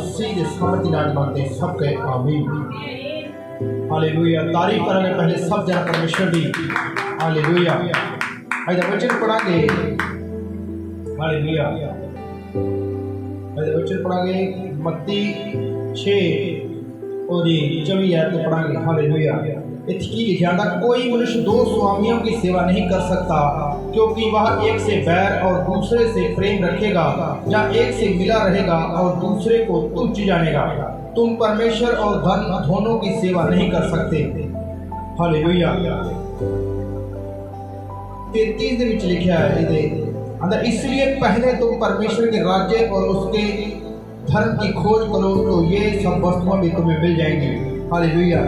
मसीह के सामर्थ्य नाम मांगते सब कहे आमीन। हालेलुया। तारीफ करेंगे पहले सब जन परमेश्वर दी। हालेलुया। आज वचन पढ़ांगे। हालेलुया। आज वचन पढ़ांगे मत्ती 6 और 24 आयत पढ़ांगे। हालेलुया। इतनी लिखा था, कोई मनुष्य दो स्वामियों की सेवा नहीं कर सकता, क्योंकि वह एक से बैर और दूसरे से प्रेम रखेगा, या एक से मिला रहेगा और दूसरे को तुच्छ जानेगा। तुम परमेश्वर और धन दोनों की सेवा नहीं कर सकते। हालेलुया। 33 ਦੇ ਵਿੱਚ लिखा है ਇਹਦੇ अंदर, इसलिए पहले तुम परमेश्वर के राज्य और उसके धर्म की खोज करो, तो ये सब वस्तुएं भी तुम्हें मिल जाएंगी। हालेलुया।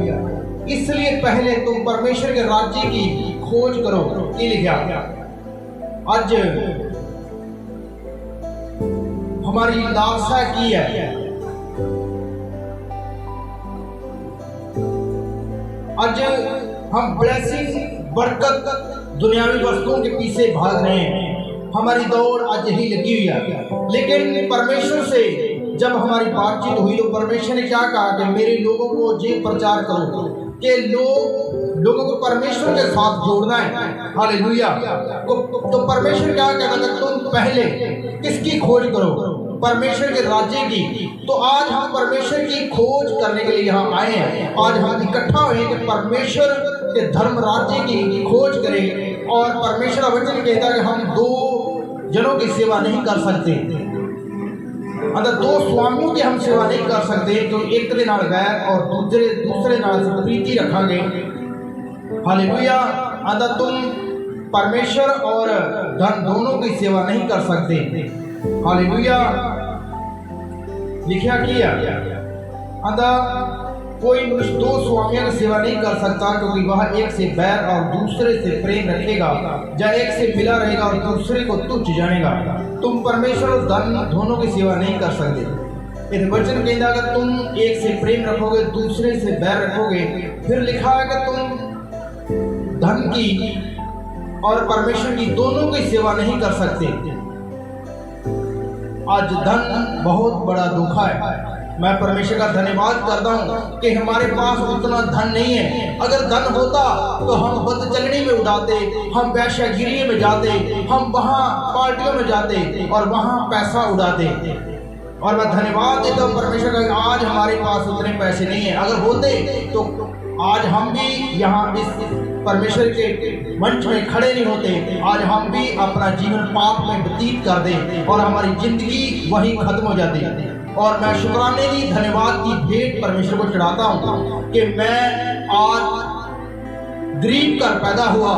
इसलिए पहले तुम परमेश्वर के राज्य की खोज करो। ये लिखा आज हमारी लालसा की है। आज हम ब्लेसिंग बरकत दुनियावी वस्तुओं के पीछे भाग रहे हैं। हमारी दौड़ आज यही लगी हुई है, लेकिन परमेश्वर से जब हमारी बातचीत हुई तो परमेश्वर ने क्या कहा कि मेरे लोगों को ये प्रचार करो कि लोगों को परमेश्वर के साथ जोड़ना है। हालेलुया। तो परमेश्वर क्या कहता है, तुम पहले किसकी खोज करो? परमेश्वर के राज्य की। तो आज हम परमेश्वर की खोज करने के लिए यहाँ आए हैं। आज हम इकट्ठा हुए कि परमेश्वर के धर्म राज्य की खोज करें। और परमेश्वर वचन कहता है कि हम दो जनों की सेवा नहीं कर सकते, अगर दो स्वामियों की हम सेवा नहीं कर सकते, तो एक के नाल वैर और दूसरे नाल प्रीति रखांगे। हालेलुया। अगर तुम परमेश्वर और धन दोनों की सेवा नहीं कर सकते। हालेलुया। लिखा किया अगर कोई मनुष्य दो स्वामियों की सेवा नहीं कर सकता, क्योंकि वह एक से बैर और दूसरे से प्रेम रखेगा, या एक से मिला रहेगा और दूसरे को तुच्छ जानेगा। तुम परमेश्वर और धन दोनों की सेवा नहीं कर सकते। इस वचन कहता है कि तुम एक से प्रेम रखोगे, दूसरे से बैर रखोगे। फिर लिखा है कि तुम धन की और परमेश्वर की दोनों की सेवा नहीं कर सकते। आज धन बहुत बड़ा धोखा है। मैं परमेश्वर का धन्यवाद करता हूँ कि हमारे पास उतना धन नहीं है। अगर धन होता तो हम बदचलनी में उड़ाते, हम वैश्यागिरी में जाते, हम वहाँ पार्टियों में जाते और वहाँ पैसा उड़ाते। और मैं धन्यवाद देता हूँ परमेश्वर का, आज हमारे पास उतने पैसे नहीं है। अगर होते तो आज हम भी यहाँ इस परमेश्वर के मंच में खड़े नहीं होते। आज हम भी अपना जीवन पाप में व्यतीत कर दें और हमारी जिंदगी वहीं खत्म हो जाती। और मैं शुक्राने की धन्यवाद की भेंट परमेश्वर को चढ़ाता हूँ कि मैं आज गरीब कर पैदा हुआ।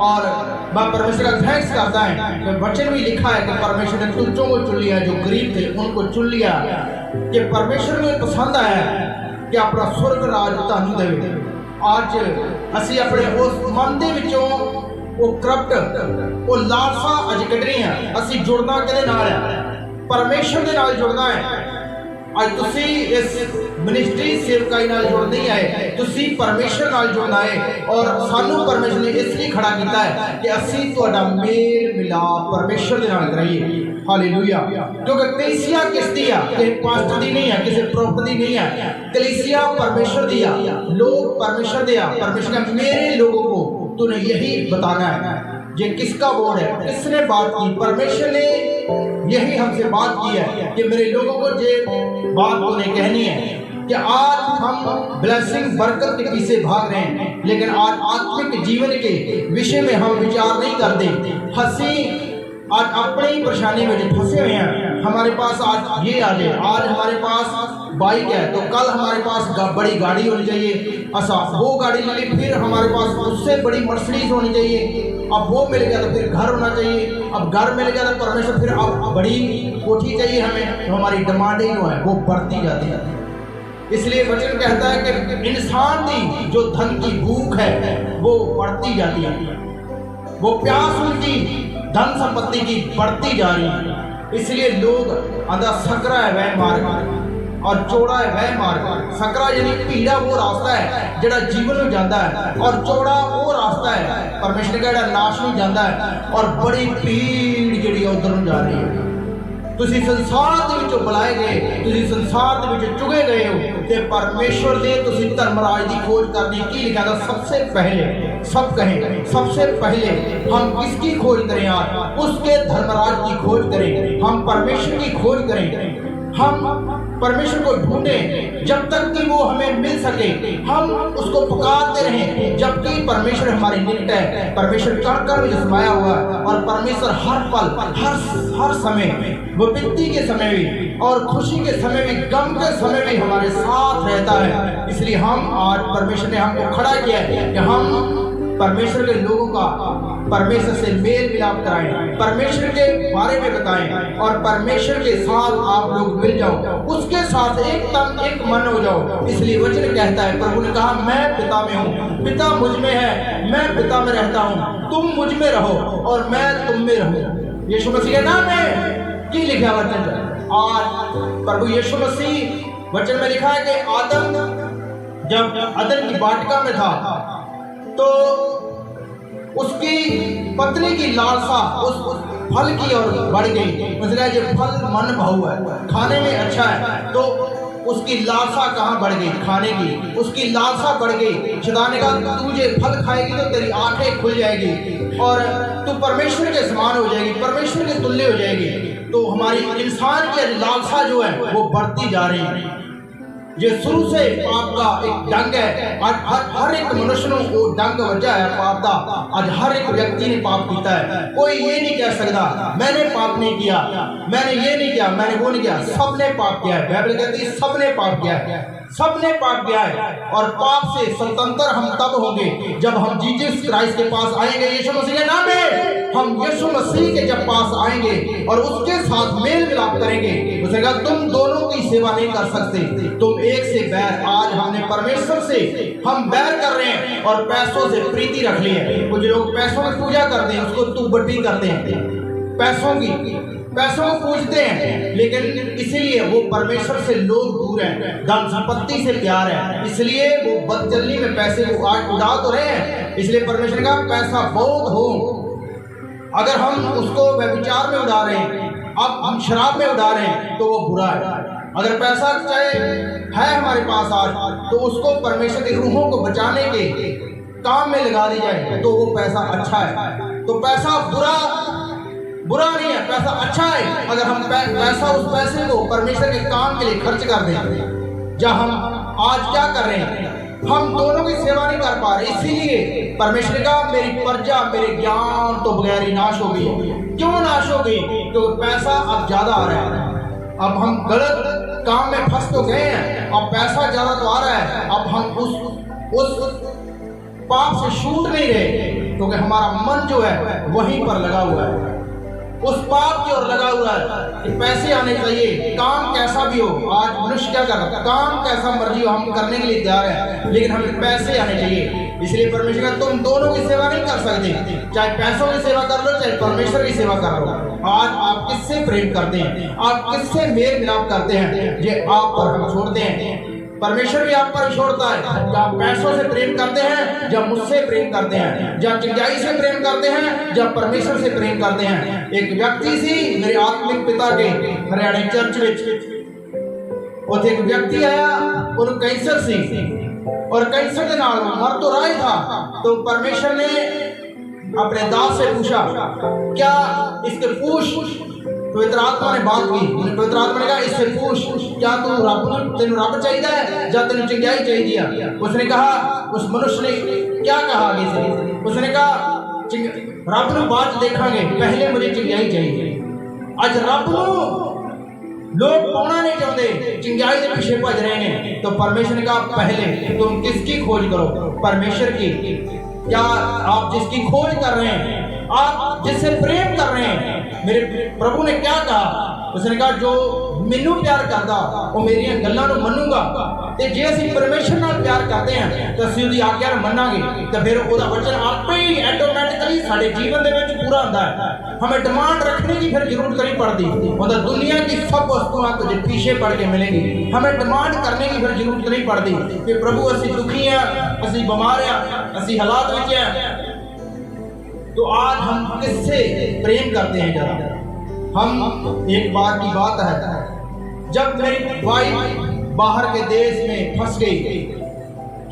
और मैं परमेश्वर का थैंक्स करता है। वचन भी लिखा है कि परमेश्वर ने तुच्छों को चुन लिया, जो गरीब थे उनको चुन लिया। कि परमेश्वर को पसंद आया कि अपना स्वर्ग राज तुहानू देवे। आज असी अपने उस मन दे विचों वो करप्ट वो लालसा अज कढ़ रही हैं। असी जुड़ना किहदे नाल है? परमेश्वर के नाल जुड़ना है। आज तुसी इस मिनिस्ट्री सेवकाई नाल जुड़ नहीं आए, तुसी परमेश्वर नाल जुड़ना है। और सानू परमेश्वर ने इसलिए खड़ा किया है कि असी तुहाडा मेल मिलाप परमेश्वर के नाल कराइए। हालेलुया। क्योंकि कलीसिया किसदी है? किसी पास्टर दी नहीं है, किसी प्रॉफिट दी नहीं है। कलीसिया परमेश्वर दी है, लोग परमेश्वर दे। परमेश्वर का मेरे लोगों को तूने यही बताना है। ये किसका बोर्ड है? किसने बात की? परमेश्वर ने यही हमसे बात की है कि मेरे लोगों को ये बात तूने कहनी है कि आज हम ब्लेसिंग बरकत के पीछे भाग रहे हैं, लेकिन आज आत्मिक जीवन के विषय में हम विचार नहीं करते। हंसी आज अपनी परेशानी में फंसे हुए हैं। हमारे पास आज ये आ गया, आज हमारे पास बाइक है तो कल हमारे पास बड़ी गाड़ी होनी चाहिए। अच्छा, वो गाड़ी ले ली, फिर हमारे पास उससे बड़ी मर्सिडीज होनी चाहिए। अब वो मिल गया तो फिर घर होना चाहिए। अब घर मिल गया तो परमेश्वर फिर अब बड़ी कोठी चाहिए हमें। तो हमारी डिमांडें जो है वो बढ़ती जाती है। इसलिए वचन कहता है कि इंसान की जो धन की भूख है वो बढ़ती जाती है, वो प्यास उनकी धन संपत्ति की बढ़ती जा रही है। इसलिए लोग अंदर सकरा है वह मार्ग और चौड़ा है वह मार्ग। सकरा यानी पीड़ा वो रास्ता है जिहड़ा जीवन में जाता है, और चौड़ा वो रास्ता है परमेश्वर का जिहड़ा नाश में जाता है। और बड़ी भीड़ जिहड़ी उधर जा रही है। ਤੁਸੀਂ ਸੰਸਾਰ ਦੇ ਵਿੱਚੋਂ ਬੁਲਾਏ ਗਏ, ਤੁਸੀਂ ਸੰਸਾਰ ਦੇ ਵਿੱਚ ਚੁਗੇ ਗਏ ਹੋ ਤੇ ਪਰਮੇਸ਼ਵਰ ਦੇ ਤੁਸੀਂ ਧਰਮ ਰਾਜ ਦੀ ਖੋਜ करनी। की लिखा था सबसे पहले, सब कहें सबसे पहले हम किसकी खोज करें यार? उसके धर्मराज की खोज करें, हम परमेश्वर की खोज करें, हम परमेश्वर को ढूंढें जब तक कि वो हमें मिल सके, हम उसको पुकारते रहें जबकि परमेश्वर हमारी निकट है। परमेश्वर चढ़कर में समाया हुआ है और परमेश्वर हर पल हर समय, विपत्ति के समय भी और खुशी के समय भी, गम के समय भी हमारे साथ रहता है। इसलिए हम आज परमेश्वर ने हमको खड़ा किया है कि हम परमेश्वर के लोगों का परमेश्वर से मेल मिलाप कराएं, परमेश्वर के बारे में बताएं और परमेश्वर के साथ आप लोग मिल जाओ, उसके साथ एक तन एक मन हो जाओ। इसलिए वचन कहता है, प्रभु ने कहा मैं पिता में हूँ, पिता मुझ में है, मैं पिता में रहता हूँ, तुम मुझ में रहो और मैं तुम में रहूँ। यीशु मसीह के नाम में की लिखा वचन। और प्रभु यीशु मसीह वचन में लिखा है कि आदम जब अदन की वाटिका में था तो उसकी पत्नी की लालसा उस फल की ओर बढ़ गई। उसने जो फल मन भाऊ है, खाने में अच्छा है, तो उसकी लालसा कहाँ बढ़ गई? खाने की उसकी लालसा बढ़ गई। शैतान ने कहा तू ये फल खाएगी तो तेरी आंखें खुल जाएगी और तू परमेश्वर के समान हो जाएगी, परमेश्वर के तुल्य हो जाएगी। तो हमारी इंसान की लालसा जो है वो बढ़ती जा रही है। ये शुरू से पाप का एक डंग है। आज हर एक मनुष्य को डंग वजह है पाप का। आज हर एक व्यक्ति ने पाप किया है। कोई ये नहीं कह सकता मैंने पाप नहीं किया, मैंने ये नहीं किया, मैंने वो नहीं किया। सबने पाप किया है। बाइबल कहती है सबने पाप किया है, सबने पाप किया है। और पाप से स्वतंत्र हम तब होंगे जब हम जीसस क्राइस्ट के पास आएंगे, यीशु मसीह के नाम में। हम यीशु मसीह के जब पास आएंगे और उसके साथ मेल मिलाप करेंगे, उसने कहा तुम दोनों की सेवा नहीं कर सकते, तुम एक से बैर। आज हमने परमेश्वर से हम बैर कर रहे हैं और पैसों से प्रीति रख ली है। कुछ लोग पैसों की पूजा करते हैं, उसको तू बट्टी करते हैं, पैसों को पूजते हैं, लेकिन इसीलिए वो परमेश्वर से लोग दूर हैं। धन संपत्ति से प्यार है, इसलिए वो बदचलनी में पैसे को आज उड़ा तो रहे हैं। इसलिए परमेश्वर का पैसा बहुत हो, अगर हम उसको व्यभिचार में उड़ा रहे हैं, अब हम शराब में उड़ा रहे हैं तो वो बुरा है। अगर पैसा चाहे है हमारे पास आज तो उसको परमेश्वर की रूहों को बचाने के काम में लगा दी जाए तो वो पैसा अच्छा है। तो पैसा बुरा नहीं है, पैसा अच्छा है। अगर हम पैसा उस पैसे को परमेश्वर के काम के लिए खर्च कर दें। जब हम आज क्या कर रहे हैं, हम दोनों की सेवा नहीं कर पा रहे। इसीलिए परमेश्वर का मेरी प्रजा मेरे ज्ञान तो बगैर ही नाश हो गई। क्यों नाश हो गई? तो पैसा अब ज्यादा आ रहा है, अब हम गलत काम में फंस तो गए हैं, अब पैसा ज्यादा तो आ रहा है। अब हम उस पाप से छूट नहीं रहे क्योंकि हमारा मन जो है वहीं पर लगा हुआ है, उस पाप की ओर लगा हुआ है कि पैसे आने चाहिए। काम कैसा भी हो, आज मनुष्य क्या कर रहा है, काम कैसा मर्जी हो हम करने के लिए तैयार है, लेकिन हमें पैसे आने चाहिए। इसलिए परमेश्वर का तुम दोनों की सेवा नहीं कर सकते, चाहे पैसों की सेवा कर लो चाहे परमेश्वर की सेवा कर लो। आज आप किससे प्रेम करते हैं, आप किससे मेल मिलाप करते हैं, ये आप पर हम छोड़ते हैं। परमेश्वर भी आप पर छोड़ता है। जब पैसों से प्रेम करते हैं, जब मुझसे प्रेम करते हैं, जब चिंगाई से प्रेम करते हैं, जब परमेश्वर से प्रेम करते हैं। एक व्यक्ति सी मेरे आत्मिक पिता के हरियाणा चर्च में एक व्यक्ति आया, उन्हें कैंसर सी और कैंसर के नाल मर तो रहा ही था। तो परमेश्वर ने अपने दास से पूछा क्या इसके पूछ, पवित्र आत्मा ने बात की। पवित्र आत्मा ने कहा इससे पूछ क्या तू तेन रब चाहिए है या तेन चिंगाई चाहिए? उसने कहा, उस मनुष्य ने क्या कहा आगे से? उसने कहा रब नूं बाद देखांगे, पहले मुझे चिंगाई चाहिए। अज रब नूं लोग पाना नहीं चाहते, चिंगाई के पीछे भज रहे हैं। तो परमेश्वर ने कहा पहले तुम किसकी खोज करो? परमेश्वर की। क्या आप जिसकी खोज कर रहे हैं, आप जिससे प्रेम कर रहे हैं? मेरे प्रभु ने क्या कहा? उसने कहा जो मैनू प्यार करता वो मेरी गल्लां नूं मनूगा। ते जे असीं परमेश्वर नाल प्यार करते हैं तो असीं उहदी आज्ञा नूं मन्नांगे तो फिर उहदा वचन आपे ही ऑटोमैटिकली साडे जीवन दे विच पूरा हुंदा है। हमें डिमांड रखने की फिर जरूरत नहीं पड़ती। मतलब दुनिया की सब वस्तुएं तुझे पीछे पड़ के मिलेंगी, हमें डिमांड करने की फिर जरूरत नहीं पड़ती कि प्रभु असीं दुखी हैं, असीं बीमार हैं, असीं हालात विच हैं। तो आज हम किससे प्रेम करते हैं? ज़्यादा हम एक बार की बात है, जब मेरी वाइफ बाहर के देश में फंस गई,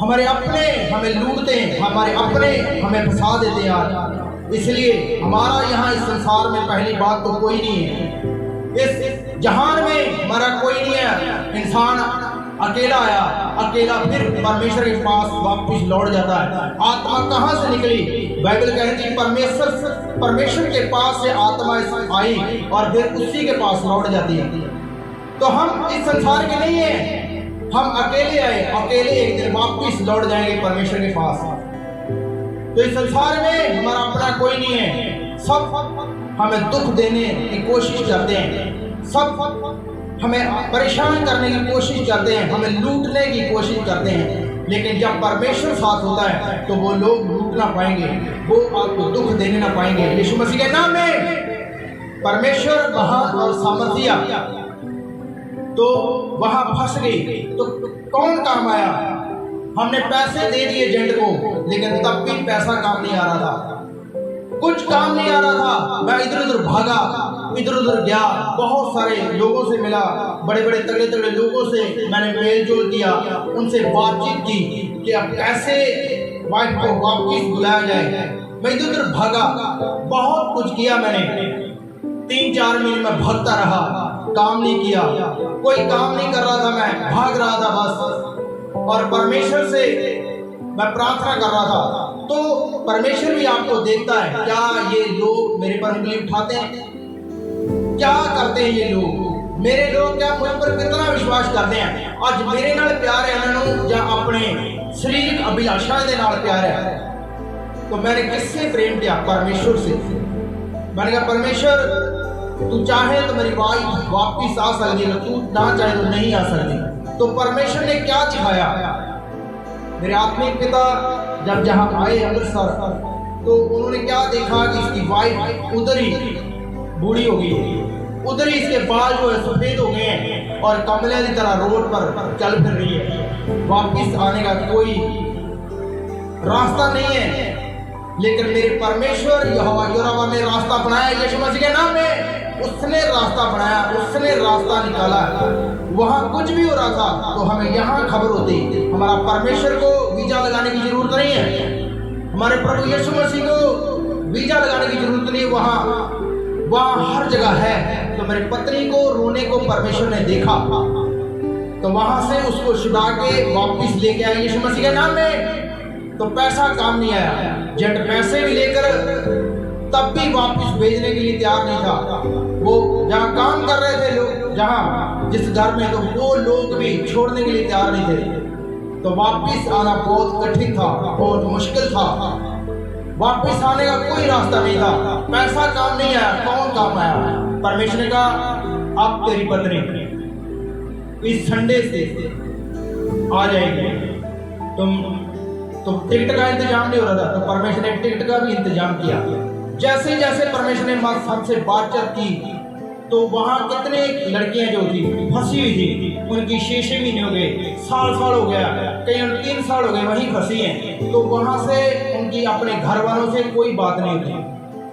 हमारे अपने हमें लूटते हैं, हमारे अपने हमें फंसा देते हैं आज। इसलिए हमारा यहाँ इस संसार में पहली बात तो कोई नहीं है, इस जहान में हमारा कोई नहीं है। इंसान अकेला आया, अकेला फिर परमेश्वर के पास वापस लौट जाता है। आत्मा कहाँ से निकली? बाइबल कहती है परमेश्वर के पास से आत्मा आई और फिर उसी के पास लौट जाती है। तो हम इस संसार के नहीं है, हम अकेले आए, अकेले एक दिन वापस लौट जाएंगे परमेश्वर के पास। तो इस संसार में हमारा अपना कोई नहीं है, सब हमें दुख देने की कोशिश करते हैं, सब हमें परेशान करने की कोशिश करते हैं, हमें लूटने की कोशिश करते हैं। लेकिन जब परमेश्वर साथ होता है तो वो लोग लूट ना पाएंगे, वो आपको दुख देने ना पाएंगे। यीशु मसीह के नाम में परमेश्वर महान और सामर्थ्य। तो वहां फंस गई तो कौन काम आया? हमने पैसे दे दिए एजेंट को, लेकिन तब भी पैसा काम नहीं आ रहा था, कुछ काम नहीं आ रहा था। मैं इधर उधर भागा, इधर उधर गया, बहुत सारे लोगों से मिला, बड़े बड़े तगड़े तगड़े लोगों से मैंने मेल जोल किया, उनसे बातचीत की कि अब कैसे वाइफ को वापस बुलाया जाए। मैं इधर उधर भागा, बहुत कुछ किया मैंने, 3-4 महीने में भागता रहा, काम नहीं किया, कोई काम नहीं कर रहा था, मैं भाग रहा था बस। और परमेश्वर से मैं प्रार्थना कर रहा था। तो परमेश्वर भी आपको देखता है, क्या ये लोग मेरे पर उंगली उठाते हैं? क्या करते हैं ये लोग? मेरे लोग क्या मुझ पर कितना विश्वास करते हैं? आज मेरे नाल प्यार है इन्होंने या अपने शरीर अभिलाषा के नाल प्यार है? तो मैंने किससे प्रेम किया? परमेश्वर से। मैंने कहा परमेश्वर तू चाहे तो मेरी वाइफ वापिस आ सकती है, तू ना चाहे तो नहीं आ सकती। तो परमेश्वर ने क्या दिखाया? मेरे आत्मिक पिता जब जहाँ आए अमृतसर, तो उन्होंने क्या देखा कि इसकी वाइफ उधर ही बूढ़ी हो गई है, उधर ही इसके बाल जो है सफेद हो गए हैं और कमले की तरह रोड पर चल फिर रही है। वापिस आने का कोई रास्ता नहीं है। लेकिन मेरे परमेश्वर यहोवा ने रास्ता बनाया, यीशु मसीह के नाम में उसने रास्ता बनाया, उसने रास्ता निकाला। वहाँ कुछ भी हो रहा था तो हमें यहाँ खबर होती, हमारा परमेश्वर को वीजा लगाने की जरूरत नहीं है, हमारे प्रभु यीशु मसीह को वीजा लगाने की जरूरत नहीं है, वहाँ हर जगह है। तो मेरी पत्नी को रोने को परमेश्वर ने देखा, तो वहाँ से उसको छुड़ा के वापिस लेके आए यीशु मसीह के नाम में। तो पैसा काम नहीं आया, जेट पैसे भी लेकर तब भी वापस भेजने के लिए तैयार नहीं था। वो जहाँ काम कर रहे थे लोग, जहाँ जिस घर में, तो वो लोग भी छोड़ने के लिए तैयार नहीं थे। तो वापस आना बहुत कठिन था, बहुत मुश्किल था, वापस आने का कोई रास्ता नहीं था। पैसा काम नहीं आया, कौन काम आया? परमेश्वर ने कहा अब तेरी पत्नी इस संडे से आ जाएगी। तो टिकट का इंतजाम नहीं हो रहा था, तो परमेश्वर ने टिकट का भी इंतजाम किया। जैसे जैसे परमेश्वर ने हमसे बातचीत की, तो वहाँ कितने लड़कियां जो थी फंसी हुई थी, उनकी 6 महीने हो गए, साल हो गया, कई 3 साल हो गए वहीं फंसी हैं। तो वहाँ से उनकी अपने घर वालों से कोई बात नहीं होती।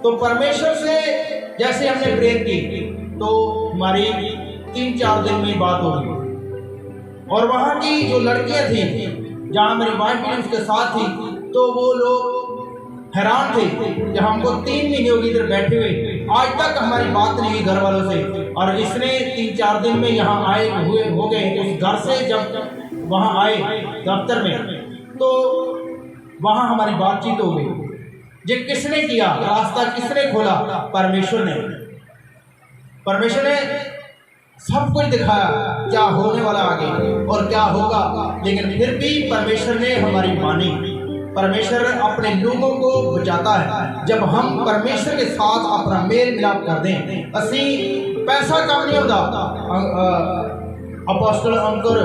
तो परमेश्वर से जैसे हमने प्रेयर की, तो हमारी 3-4 दिन में बात हो गई। और वहाँ की जो लड़कियां थी, जहाँ मेरी वाइफ भी उसके साथ थी, तो वो लोग हैरान थे कि हमको 3 महीने हो गए इधर बैठे हुए, आज तक हमारी बात नहीं हुई घर वालों से। और इसने 3-4 दिन में यहाँ आए हुए हो गए उस घर से, जब वहाँ आए दफ्तर में, तो वहाँ हमारी बातचीत हो गई। ये किसने किया? रास्ता किसने खोला? परमेश्वर ने। परमेश्वर ने सब कुछ दिखाया, क्या होने वाला आगे और क्या होगा। लेकिन फिर भी परमेश्वर ने हमारी मानी। परमेश्वर अपने लोगों को बचाता है जब हम परमेश्वर के साथ अपना मेल मिलाप कर दें। असी पैसा काम नहीं होता। अपोस्टल अंकुर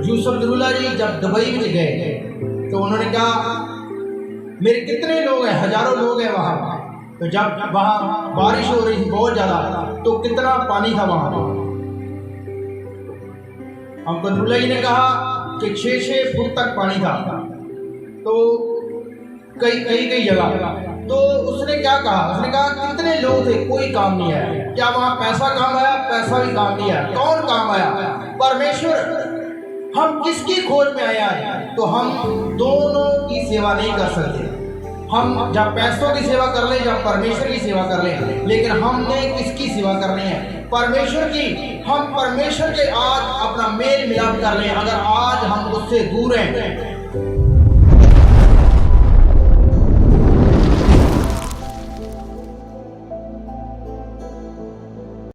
यूसुफ दुरुला जी जब दुबई में गए, तो उन्होंने कहा मेरे कितने लोग हैं, हजारों लोग हैं वहाँ। तो जब वहाँ बारिश हो रही थी बहुत ज़्यादा, तो कितना पानी था वहाँ। अंकुर दुरुला जी ने कहा कि 6-6 फुट तक पानी था। तो कई जगह तो उसने क्या कहा, उसने कहा कितने लोग थे, कोई काम नहीं आया। क्या वहां पैसा काम आया? पैसा भी काम नहीं आया। कौन काम आया? परमेश्वर। हम किसकी खोज में आया है? तो हम दोनों की सेवा नहीं कर सकते। हम जब पैसों की सेवा कर लें, जब परमेश्वर की सेवा कर लें, लेकिन हमने किसकी सेवा करनी है? परमेश्वर की। हम परमेश्वर के आज अपना मेल मिलाप कर लें। अगर आज हम उससे दूर हैं